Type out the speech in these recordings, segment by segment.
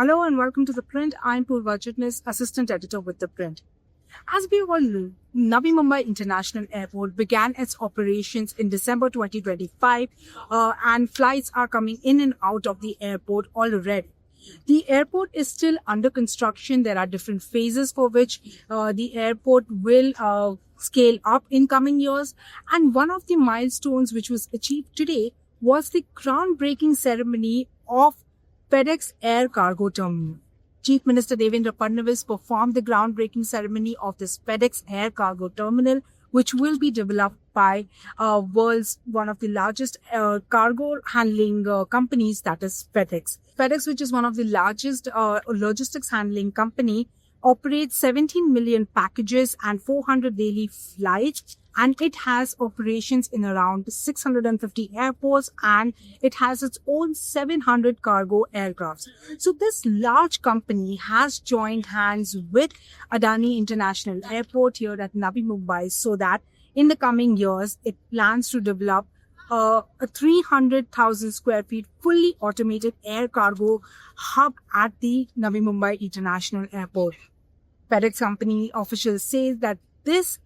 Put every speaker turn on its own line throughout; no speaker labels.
Hello and welcome to The Print. I'm Purva Chitnis, Assistant Editor with The Print. As we all know, Navi Mumbai International Airport began its operations in December 2025 and flights are coming in and out of the airport already. The airport is still under construction. There are different phases for which the airport will scale up in coming years. And one of the milestones which was achieved today was the groundbreaking ceremony of FedEx Air Cargo Terminal. Chief Minister Devendra Fadnavis performed the groundbreaking ceremony of this FedEx Air Cargo Terminal, which will be developed by world's one of the largest cargo handling companies, that is FedEx. FedEx, which is one of the largest logistics handling company, operates 17 million packages and 400 daily flights, and it has operations in around 650 airports, and it has its own 700 cargo aircrafts. So this large company has joined hands with Adani International Airport here at Navi Mumbai so that in the coming years, it plans to develop a 300,000 square feet fully automated air cargo hub at the Navi Mumbai International Airport. FedEx company officials say that this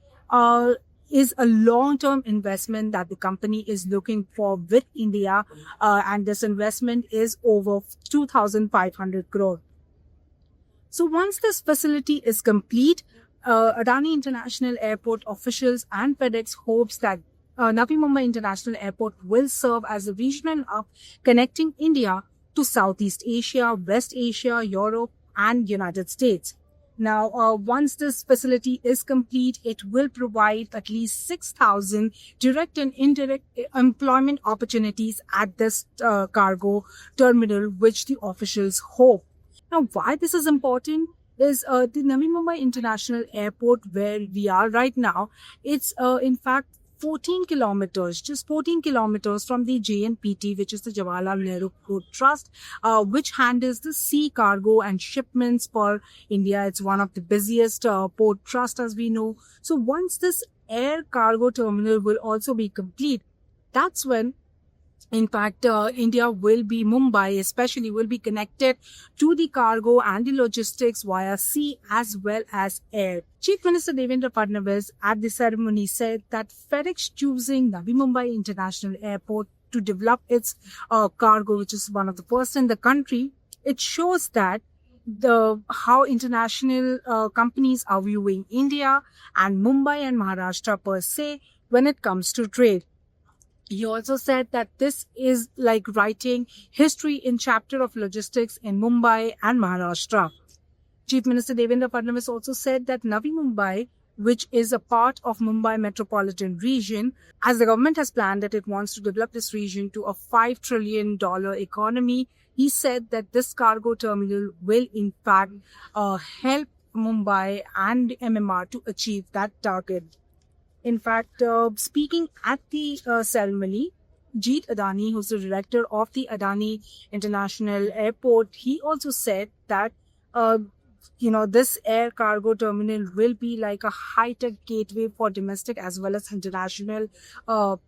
is a long-term investment that the company is looking for with India, and this investment is over 2,500 crore. So once this facility is complete, Adani International Airport officials and FedEx hopes that Navi Mumbai International Airport will serve as a regional hub connecting India to Southeast Asia, West Asia, Europe, and United States. Now, once this facility is complete, it will provide at least 6,000 direct and indirect employment opportunities at this cargo terminal, which the officials hope. Now, why this is important is the Navi Mumbai International Airport, where we are right now, it's in fact 14 kilometers, just 14 kilometers from the JNPT, which is the Jawaharlal Nehru Port Trust, which handles the sea cargo and shipments for India. It's one of the busiest port trust, as we know. So once this air cargo terminal will also be complete, that's when in fact, India will be, Mumbai especially, will be connected to the cargo and the logistics via sea as well as air. Chief Minister Devendra Fadnavis at the ceremony said that FedEx choosing Navi Mumbai International Airport to develop its cargo, which is one of the first in the country, it shows that how international companies are viewing India and Mumbai and Maharashtra per se when it comes to trade. He also said that this is like writing history in chapter of logistics in Mumbai and Maharashtra. Chief Minister Devendra Fadnavis also said that Navi Mumbai, which is a part of Mumbai metropolitan region, as the government has planned that it wants to develop this region to a $5 trillion economy, he said that this cargo terminal will in fact help Mumbai and MMR to achieve that target. In fact, speaking at the ceremony, Jeet Adani, who's the director of the Adani International Airport, he also said that, this air cargo terminal will be like a high-tech gateway for domestic as well as international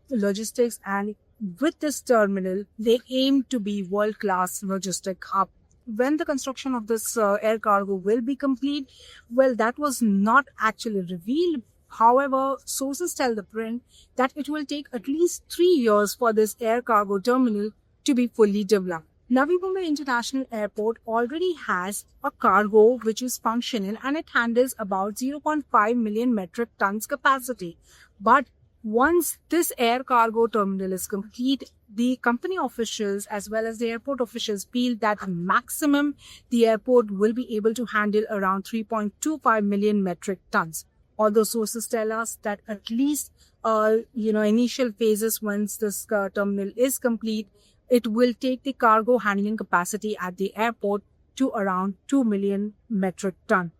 logistics. And with this terminal, they aim to be world-class logistic hub. When the construction of this air cargo will be complete, well, that was not actually revealed. However, sources tell the Print that it will take at least 3 years for this air cargo terminal to be fully developed. Navi Mumbai International Airport already has a cargo which is functional and it handles about 0.5 million metric tons capacity. But once this air cargo terminal is complete, the company officials as well as the airport officials feel that maximum the airport will be able to handle around 3.25 million metric tons. Although sources tell us that at least, initial phases, once this terminal is complete, it will take the cargo handling capacity at the airport to around 2 million metric ton.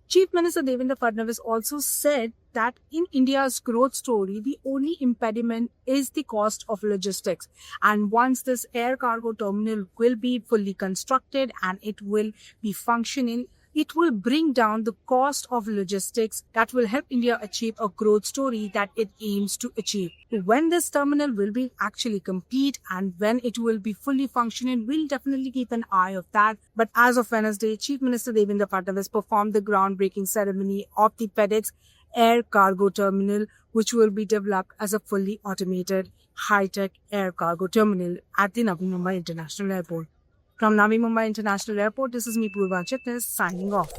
Chief Minister Devendra Fadnavis also said that in India's growth story, the only impediment is the cost of logistics. And once this air cargo terminal will be fully constructed and it will be functioning, It will bring down the cost of logistics that will help India achieve a growth story that it aims to achieve. When this terminal will be actually complete and when it will be fully functioning, we'll definitely keep an eye of that. But as of Wednesday, Chief Minister Devendra Fadnavis performed the groundbreaking ceremony of the FedEx Air Cargo Terminal, which will be developed as a fully automated high-tech air cargo terminal at the Navi Mumbai International Airport. From Navi Mumbai International Airport, this is me, Purva Chitnis, signing off.